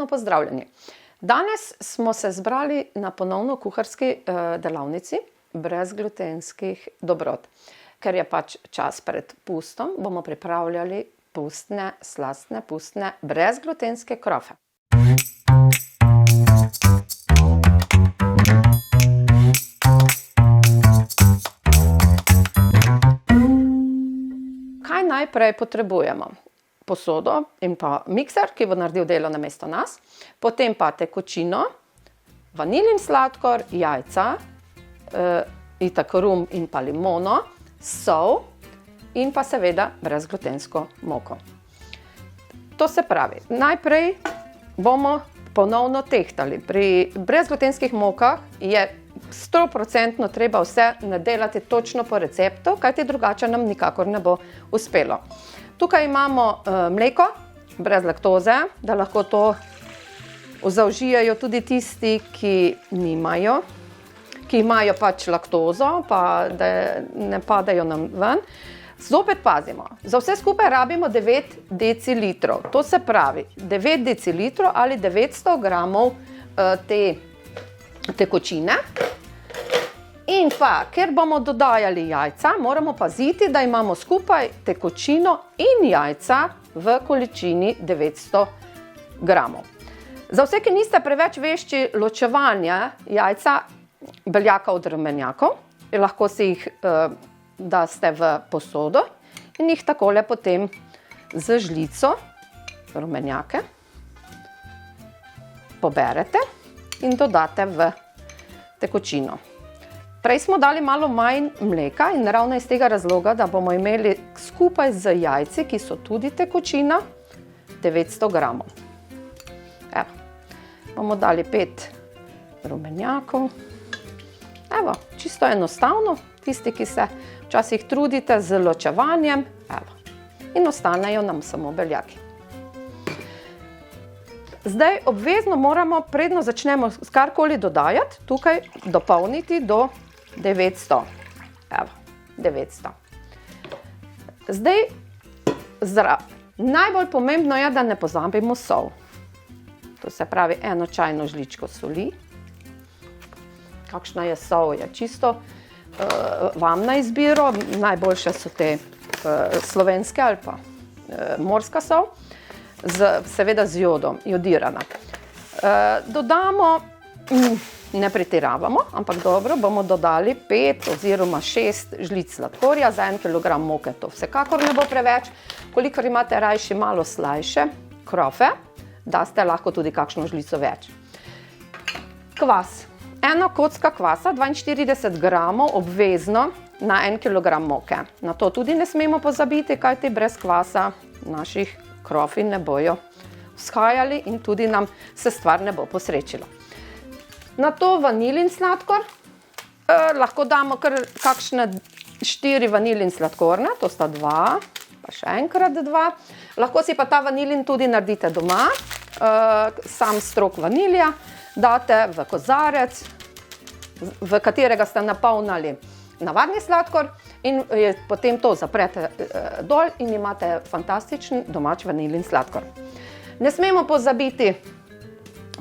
pozdravljeni. Danes smo se zbrali na ponovno kuharski delavnici brezglutenskih dobrot. Ker je pač čas pred pustom, bomo pripravljali pustne, slastne, pustne, brezglutenske krofe. Kaj najprej potrebujemo? Posodo in pa mikser, ki bo naredil delo namesto nas, potem pa tekočino, vanilin sladkor, jajca, itak rum in pa limono, sol in pa seveda brezglutensko moko. To se pravi, najprej bomo ponovno tehtali. Pri brezglutenskih mokah je 100% treba vse nadelati točno po receptu, kajti drugače nam nikakor ne bo uspelo. Tukaj imamo mleko, brez laktoze, da lahko to zaužijajo tudi tisti, ki nimajo, ki imajo pač laktozo, pa da ne padajo nam ven. Zopet pazimo, za vse skupaj rabimo 9 decilitrov. To se pravi, 9 decilitrov ali 900 gramov te tekočine. In pa, ker bomo dodajali jajca, moramo paziti, da imamo skupaj tekočino in jajca v količini 900 gramov. Za vse, ki niste preveč vešči ločevanja jajca, beljaka od rumenjakov, lahko si jih daste v posodo in jih takole potem z žlico rumenjake poberete in dodate v tekočino. Prej smo dali malo manj mleka in ravno iz tega razloga, da bomo imeli skupaj z jajci, ki so tudi tekočina, 900 gramov. Evo, bomo dali 5 rumenjakov. Evo, čisto enostavno, tisti, ki se včasih trudite z ločevanjem, evo, in ostanejo nam samo beljaki. Zdaj obvezno moramo, predno začnemo karkoli dodajati, tukaj dopolniti do 900. Evo, 900. Zdaj, najbolj pomembno je, da ne pozabimo sol. To se pravi 1 čajno žličko soli. Kakšna je sol, je čisto vam na izbiro. Najboljše so te slovenske ali pa morska sol. Seveda z jodom, jodirana. Dodamo, ne pretiravamo, ampak dobro, bomo dodali 5 oziroma 6 žlic sladkorja, za 1 kilogram moke to vsekakor ne bo preveč. Kolikor imate rajši malo slajše krofe, daste lahko tudi kakšno žlico več. Kvas. 1 kocka kvasa, 42 gramov obvezno na 1 kilogram moke. Na to tudi ne smemo pozabiti, kajti brez kvasa naših krofi ne bojo vzhajali in tudi nam se stvar ne bo posrečila. Na to vanilin sladkor, lahko damo kar kakšne 4 vanilin sladkorne, to sta 2, pa še enkrat 2. Lahko si pa ta vanilin tudi naredite doma, sam strok vanilja, date v kozarec, v katerega ste napolnili navadni sladkor in potem to zaprete dol in imate fantastičen domač vanilin sladkor. Ne smemo pozabiti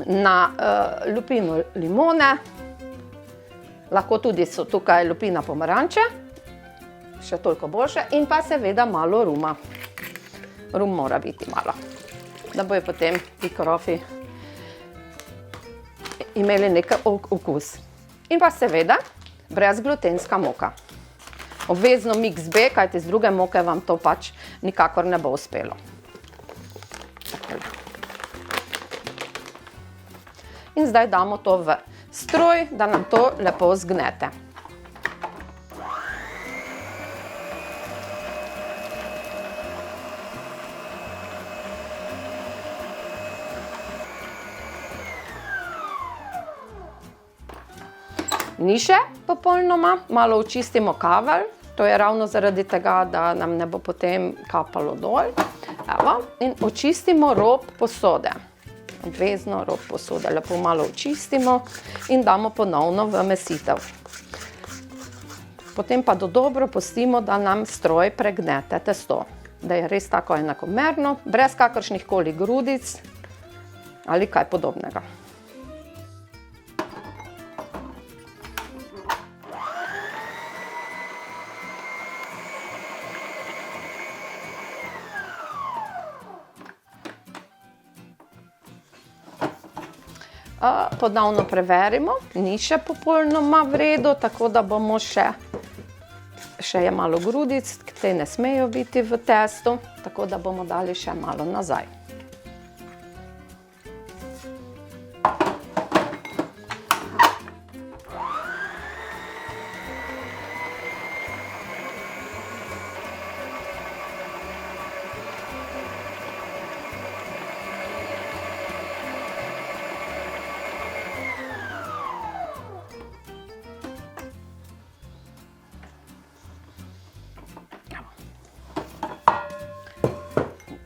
na lupino limone, lahko tudi so tukaj lupina pomaranče, še toliko boljše, in pa seveda malo ruma. Rum mora biti malo, da bojo potem ti krofi imeli nekaj okus. In pa seveda brezglutenska moka. Obvezno mix B, kajti z druge moke vam to pač nikakor ne bo uspelo. In zdaj damo to v stroj, da nam to lepo zgnete. Ni še popolnoma, malo očistimo kavelj, to je ravno zaradi tega, da nam ne bo potem kapalo dol. Evo, in očistimo rob posode. Obvezno rob posode lepo malo očistimo in damo ponovno v mesitev. Potem pa dobro pustimo, da nam stroj pregnete testo. Da je res tako enakomerno, brez kakršnih koli grudic. ali kaj podobnega. Ponovno preverimo, ni še popolnoma v redu, tako da bomo še je malo grudic, te ne smejo biti v testu, tako da bomo dali še malo nazaj.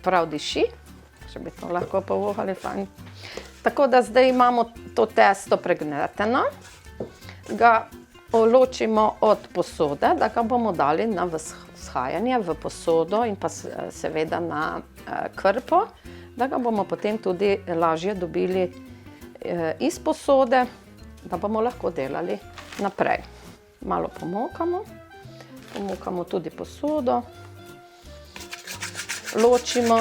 Prav diši, če bi to lahko povohali fajn. Tako da zdaj imamo to testo pregneteno, ga ločimo od posode, da ga bomo dali na vzhajanje v posodo in pa seveda na krpo, da ga bomo potem tudi lažje dobili iz posode, da bomo lahko delali naprej. Malo pomokamo tudi posodo. Ločimo.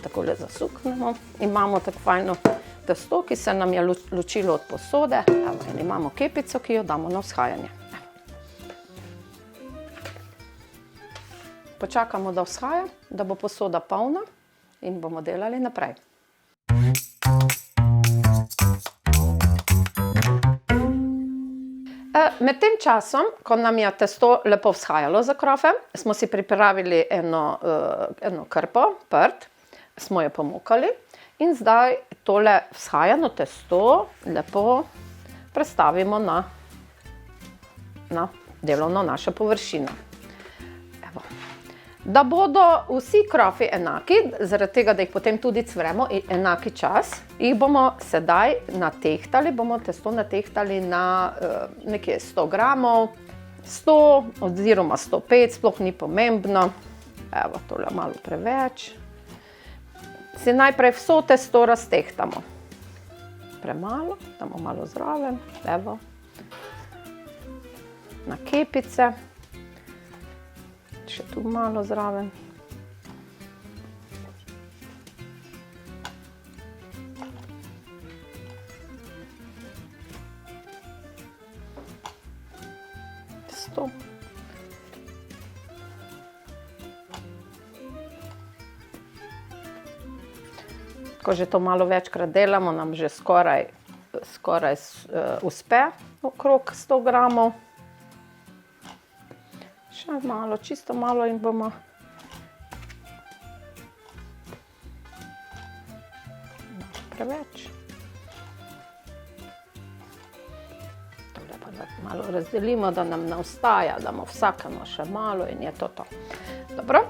Takole zasuknemo. Imamo tako fajno testo, ki se nam je ločilo od posode. In imamo kepico, ki jo damo na vzhajanje. Počakamo, da vzhaja, da bo posoda polna in bomo delali naprej. Med tem časom, ko nam je testo lepo vzhajalo za krofe, smo si pripravili eno krpo, prt, smo jo pomokali in zdaj tole vzhajano testo lepo prestavimo na delovno našo površino. Evo. Da bodo vsi krofi enaki, zaradi tega, da jih potem tudi cvremo enaki čas, jih bomo sedaj natehtali, bomo testo natehtali na nekje 100 gramov, 100 oziroma 105, sploh ni pomembno. Evo, tole malo preveč. Si najprej vso testo raztehtamo. Premalo, damo malo zraven, evo. Na kepice. Še tu malo zraven. Stop. Ko že to malo večkrat delamo, nam že skoraj uspe okrog 100 gramov. Še malo, čisto malo in bomo preveč. Tole pa malo razdelimo, da nam ne ostaja, damo vsakemu še malo in je to to. Dobro,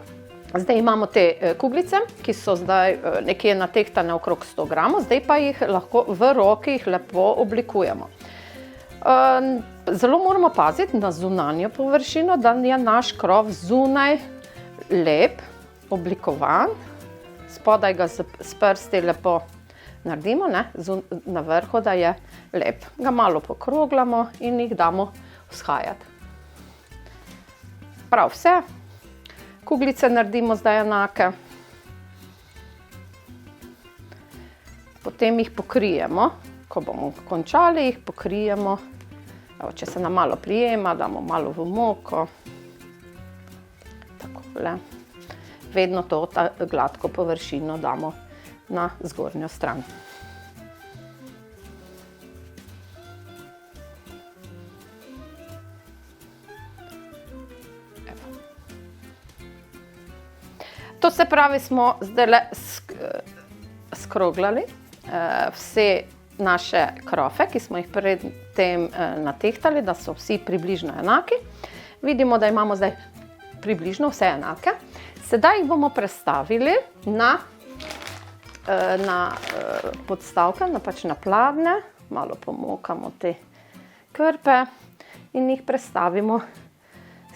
zdaj imamo te kuglice, ki so zdaj nekje natehtane okrog 100 gramov, zdaj pa jih lahko v roki lepo oblikujemo. Zelo moramo paziti na zunanjo površino, da je naš krof zunaj lep, oblikovan. Spodaj ga s prsti lepo naredimo, na vrhu, da je lep. Ga malo pokroglamo in jih damo vzhajati. Prav vse. Kuglice naredimo zdaj enake. Potem jih pokrijemo. Ko bomo končali, jih pokrijemo. Če se nam malo prijema, damo malo v moko. Takole. Vedno to gladko površino damo na zgornjo stran. Evo. To se pravi, smo zdaj skroglali vse naše krofe, ki smo jih pred tem natehtali, da so vsi približno enaki. Vidimo, da imamo zdaj približno vse enake. Sedaj jih bomo prestavili na podstavke, pač na pladnje. Malo pomokamo te krpe in jih prestavimo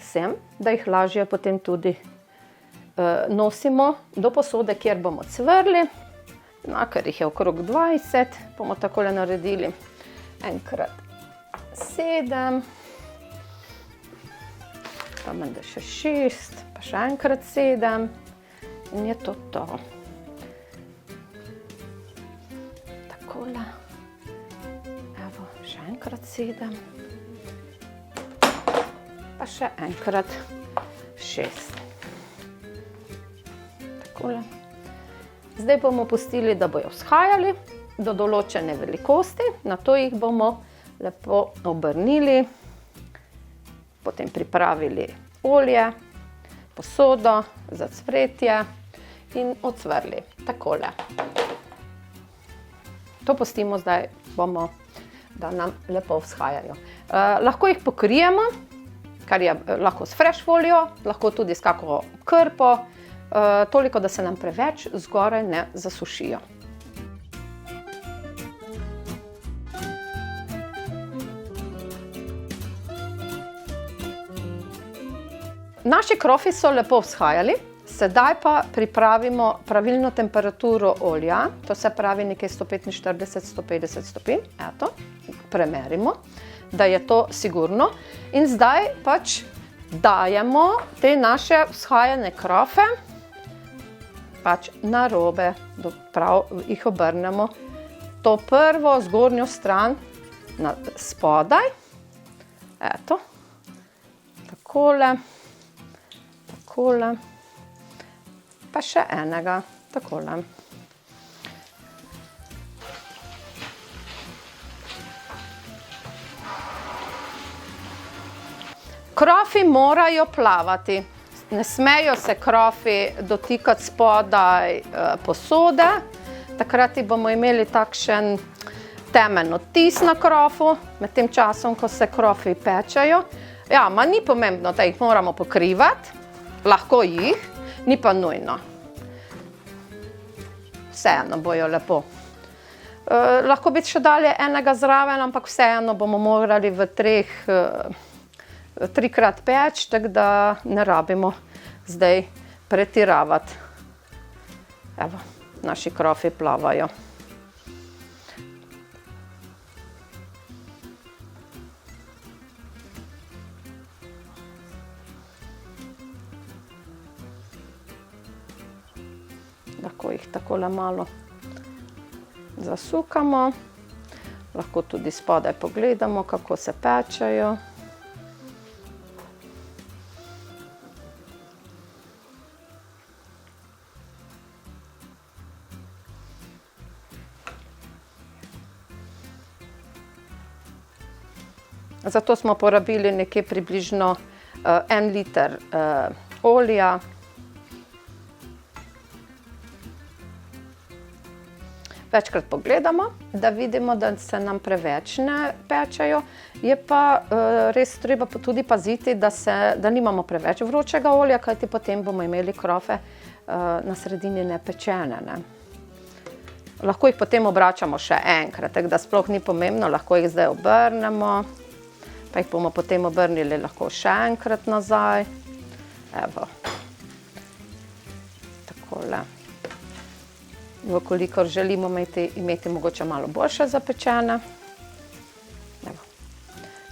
sem, da jih lažje potem tudi nosimo do posode, kjer bomo cvrli. Ker jih je okrog 20, bomo takole naredili 1x7, pa menda še 6, pa še 1x7 in je to to. Takole. Evo, še 1x7, pa še 1x6. Takole. Zdaj bomo pustili, da bojo vzhajali do določene velikosti, nato jih bomo lepo obrnili, potem pripravili olje, posodo za cvretje in ocvrli. Takole. To pustimo zdaj, da nam lepo vzhajajo. Lahko jih pokrijemo, kar je lahko s fresh folijo, lahko tudi s kako krpo, toliko, da se nam preveč zgoraj ne zasušijo. Naši krofi so lepo vzhajali, sedaj pa pripravimo pravilno temperaturo olja, to se pravi nekje 145–150 stopinj, eto, premerimo, da je to sigurno. In zdaj pač dajemo te naše vzhajane krofe pač na robe, prav jih obrnemo to prvo zgornjo stran spodaj, eto, takole, takole, pa še enega, takole. Krofi morajo plavati. Ne smejo se krofi dotikati spodaj posode. Takrat bomo imeli takšen temen odtis na krofu, med tem časom, ko se krofi pečejo. Ja, ma ni pomembno, da jih moramo pokrivati. Lahko jih, ni pa nujno. Vseeno bojo lepo. Lahko bi še dali enega zraven, ampak vseeno bomo morali v trikrat peč, tako da ne rabimo zdaj pretiravati. Evo, naši krofi plavajo. Lahko jih takole malo zasukamo, lahko tudi spodaj pogledamo, kako se pečejo. Zato smo porabili nekje približno 1 liter olja. Večkrat pogledamo, da vidimo, da se nam preveč ne pečejo. Je pa res treba tudi paziti, da nimamo preveč vročega olja, kajti potem bomo imeli krofe na sredini nepečene. Lahko jih potem obračamo še enkrat, tako da sploh ni pomembno, lahko jih zdaj obrnemo. Pa jih bomo potem obrnili lahko še enkrat nazaj. Evo. Takole. Vkolikor želimo imeti mogoče malo boljše zapečene. Evo.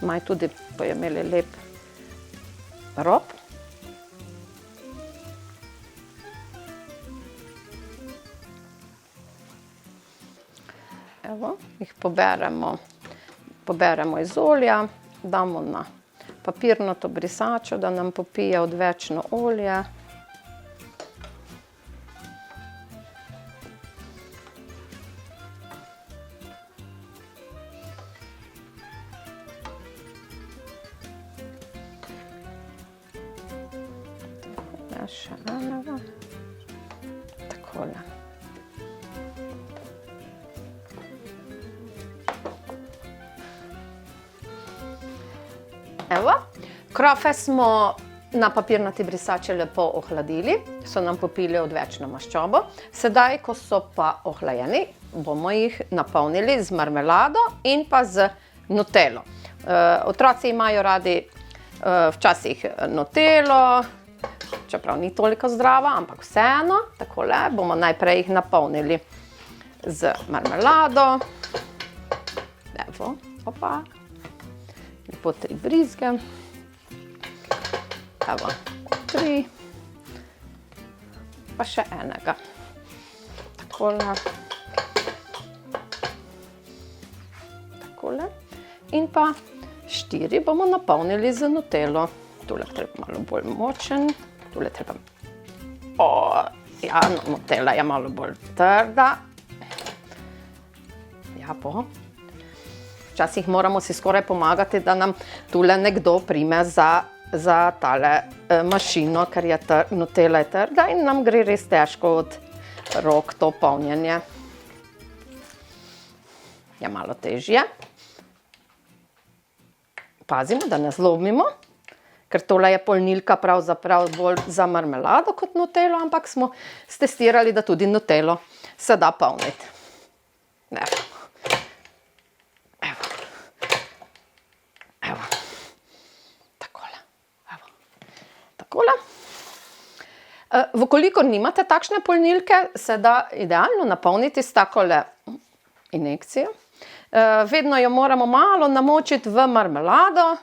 Maj tudi bojo imeli lep rob. Evo, jih poberemo iz olja. Damo na papirnato brisačo, da nam popije odvečno olje. Še enega. Takole. Evo, krofe smo na papirnati brisači lepo ohladili, so nam popili odvečno maščobo. Sedaj, ko so pa ohlajeni, bomo jih napolnili z marmelado in pa z Nutelo. Otroci imajo radi včasih nutelo, čeprav ni toliko zdrava, ampak vseeno, takole bomo najprej jih napolnili z marmelado. Evo, opa, lepo 3 brizge. Evo, 3, pa še enega. Takole. Takole. In pa 4 bomo napolnili z nutelo. Tule treba malo bolj močen, tule treba... Ja, nutela je malo bolj trda. Ja, včasih moramo si skoraj pomagati, da nam tule nekdo prime za tale mašino, ker je nutela je trda in nam gre res težko od rok to polnjenje. Je malo težje. Pazimo, da ne zlomimo, ker tole je polnilka pravzaprav bolj za marmelado kot nutelo, ampak smo stestirali, da tudi nutelo se da polniti. Evo. Evo. Evo. Takole. Evo. Takole. Vkolikor nimate takšne polnilke, se da idealno napolniti s takole injekcijo. Vedno jo moramo malo namočiti v marmelado,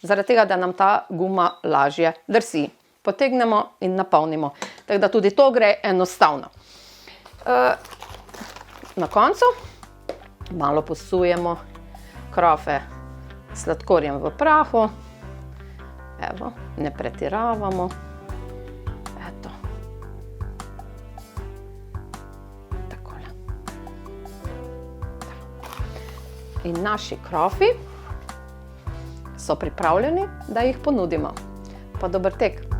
zaradi tega, da nam ta guma lažje drsi. Potegnemo in napolnimo. Tako da tudi to gre enostavno. Na koncu malo posujemo krofe s sladkorjem v prahu. Evo, ne pretiravamo. Eto. Takole. In naši krofi so pripravljeni, da jih ponudimo. Pa dober tek!